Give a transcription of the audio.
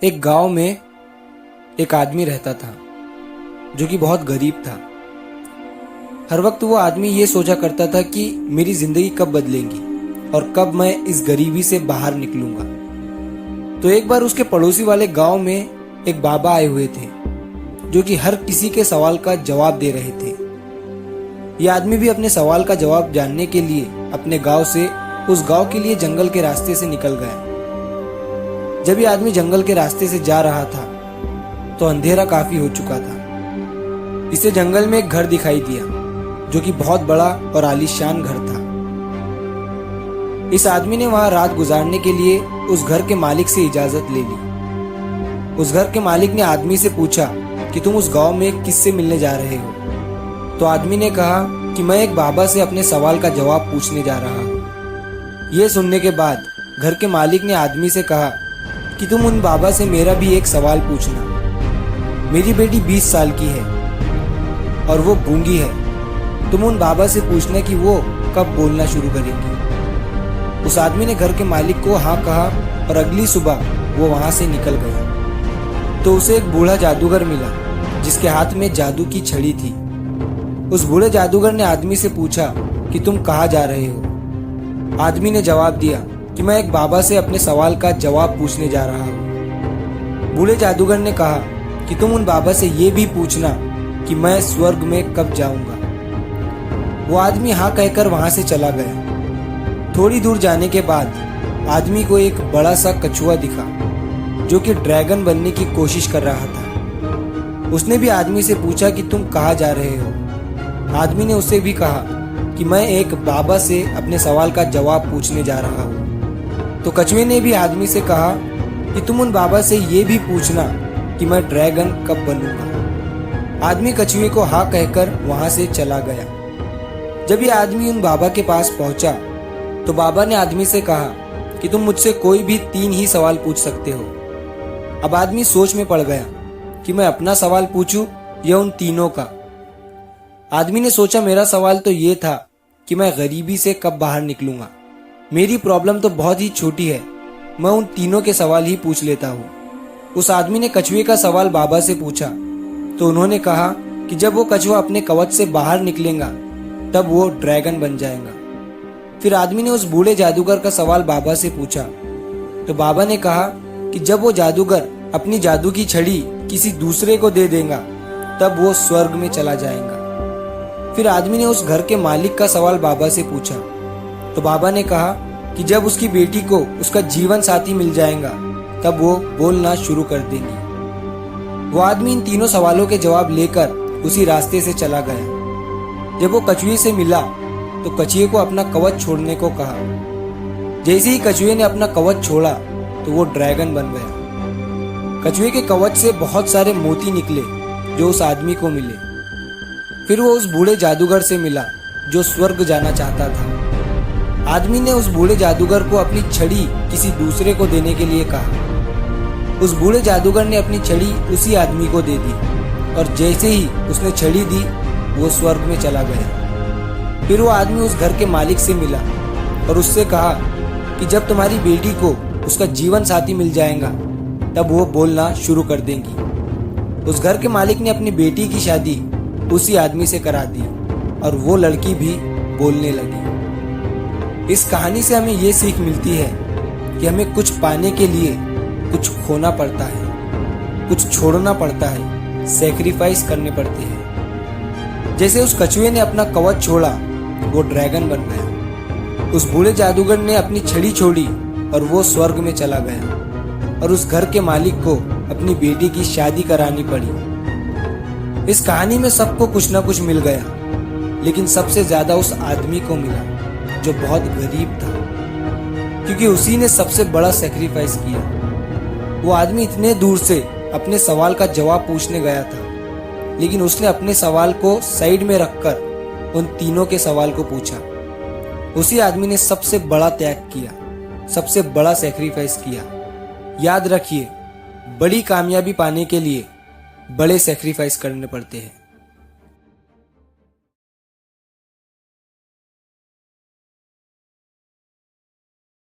एक गांव में एक आदमी रहता था जो कि बहुत गरीब था। हर वक्त वो आदमी ये सोचा करता था कि मेरी जिंदगी कब बदलेगी और कब मैं इस गरीबी से बाहर निकलूंगा। तो एक बार उसके पड़ोसी वाले गांव में एक बाबा आए हुए थे जो कि हर किसी के सवाल का जवाब दे रहे थे। ये आदमी भी अपने सवाल का जवाब जानने के लिए अपने गांव से उस गांव के लिए जंगल के रास्ते से निकल गया। जब ये आदमी जंगल के रास्ते से जा रहा था तो अंधेरा काफी हो चुका था। इसे जंगल में एक घर दिखाई दिया जो कि बहुत बड़ा और आलीशान घर था। इस आदमी ने वहां रात गुजारने के लिए उस घर के मालिक से इजाजत ले ली। उस घर के मालिक ने आदमी से पूछा कि तुम उस गांव में किससे मिलने जा रहे हो। तो आदमी ने कहा कि मैं एक बाबा से अपने सवाल का जवाब पूछने जा रहा हूँ। यह सुनने के बाद घर के मालिक ने आदमी से कहा कि तुम उन बाबा से मेरा भी एक सवाल पूछना। मेरी बेटी 20 साल की है और वो गूंगी है। तुम उन बाबा से पूछना कि वो कब बोलना शुरू करेंगी। उस आदमी ने घर के मालिक को हाँ कहा और अगली सुबह वो वहां से निकल गया। तो उसे एक बूढ़ा जादूगर मिला जिसके हाथ में जादू की छड़ी थी। उस बूढ़े जादूगर ने आदमी से पूछा कि तुम कहाँ जा रहे हो। आदमी ने जवाब दिया कि मैं एक बाबा से अपने सवाल का जवाब पूछने जा रहा हूँ। बूढ़े जादूगर ने कहा कि तुम उन बाबा से ये भी पूछना कि मैं स्वर्ग में कब जाऊंगा। वो आदमी हाँ कहकर वहां से चला गया। थोड़ी दूर जाने के बाद आदमी को एक बड़ा सा कछुआ दिखा जो कि ड्रैगन बनने की कोशिश कर रहा था। उसने भी आदमी से पूछा कि तुम कहाँ जा रहे हो। आदमी ने उससे भी कहा कि मैं एक बाबा से अपने सवाल का जवाब पूछने जा रहा हूँ। तो कछुए ने भी आदमी से कहा कि तुम उन बाबा से ये भी पूछना कि मैं ड्रैगन कब बनूंगा। आदमी कछुए को हाँ कहकर वहां से चला गया। जब ये आदमी उन बाबा के पास पहुंचा तो बाबा ने आदमी से कहा कि तुम मुझसे कोई भी 3 ही सवाल पूछ सकते हो। अब आदमी सोच में पड़ गया कि मैं अपना सवाल पूछूं या उन तीनों का। आदमी ने सोचा मेरा सवाल तो ये था कि मैं गरीबी से कब बाहर निकलूंगा। मेरी प्रॉब्लम तो बहुत ही छोटी है, मैं उन तीनों के सवाल ही पूछ लेता हूँ। उस आदमी ने कछुए का सवाल बाबा से पूछा तो उन्होंने कहा कि जब वो कछुआ अपने कवच से बाहर निकलेगा तब वो ड्रैगन बन जाएगा। फिर आदमी ने उस बूढ़े जादूगर का सवाल बाबा से पूछा तो बाबा ने कहा कि जब वो जादूगर अपनी जादू की छड़ी किसी दूसरे को दे देगा तब वो स्वर्ग में चला जाएगा। फिर आदमी ने उस घर के मालिक का सवाल बाबा से पूछा तो बाबा ने कहा कि जब उसकी बेटी को उसका जीवन साथी मिल जाएगा तब वो बोलना शुरू कर देंगी। वो आदमी इन तीनों सवालों के जवाब लेकर उसी रास्ते से चला गया। जब वो कछुए से मिला तो कछुए को अपना कवच छोड़ने को कहा। जैसे ही कछुए ने अपना कवच छोड़ा तो वो ड्रैगन बन गया। कछुए के कवच से बहुत सारे मोती निकले जो उस आदमी को मिले। फिर वो उस बूढ़े जादूगर से मिला जो स्वर्ग जाना चाहता था। आदमी ने उस बूढ़े जादूगर को अपनी छड़ी किसी दूसरे को देने के लिए कहा। उस बूढ़े जादूगर ने अपनी छड़ी उसी आदमी को दे दी और जैसे ही उसने छड़ी दी वो स्वर्ग में चला गया। फिर वो आदमी उस घर के मालिक से मिला और उससे कहा कि जब तुम्हारी बेटी को उसका जीवन साथी मिल जाएगा तब वो बोलना शुरू कर देंगी। उस घर के मालिक ने अपनी बेटी की शादी उसी आदमी से करा दी और वो लड़की भी बोलने लगी। इस कहानी से हमें ये सीख मिलती है कि हमें कुछ पाने के लिए कुछ खोना पड़ता है, कुछ छोड़ना पड़ता है, सैक्रिफाइस करने पड़ते हैं। जैसे उस कछुए ने अपना कवच छोड़ा वो ड्रैगन बन गया। उस बूढ़े जादूगर ने अपनी छड़ी छोड़ी और वो स्वर्ग में चला गया और उस घर के मालिक को अपनी बेटी की शादी करानी पड़ी। इस कहानी में सबको कुछ ना कुछ मिल गया, लेकिन सबसे ज्यादा उस आदमी को मिला जो बहुत गरीब था, क्योंकि उसी ने सबसे बड़ा सैक्रिफाइस किया। वो आदमी इतने दूर से अपने सवाल का जवाब पूछने गया था, लेकिन उसने अपने सवाल को साइड में रखकर उन तीनों के सवाल को पूछा। उसी आदमी ने सबसे बड़ा त्याग किया, सबसे बड़ा सैक्रिफाइस किया। याद रखिए, बड़ी कामयाबी पाने के लिए बड़े सैक्रिफाइस करने पड़ते हैं।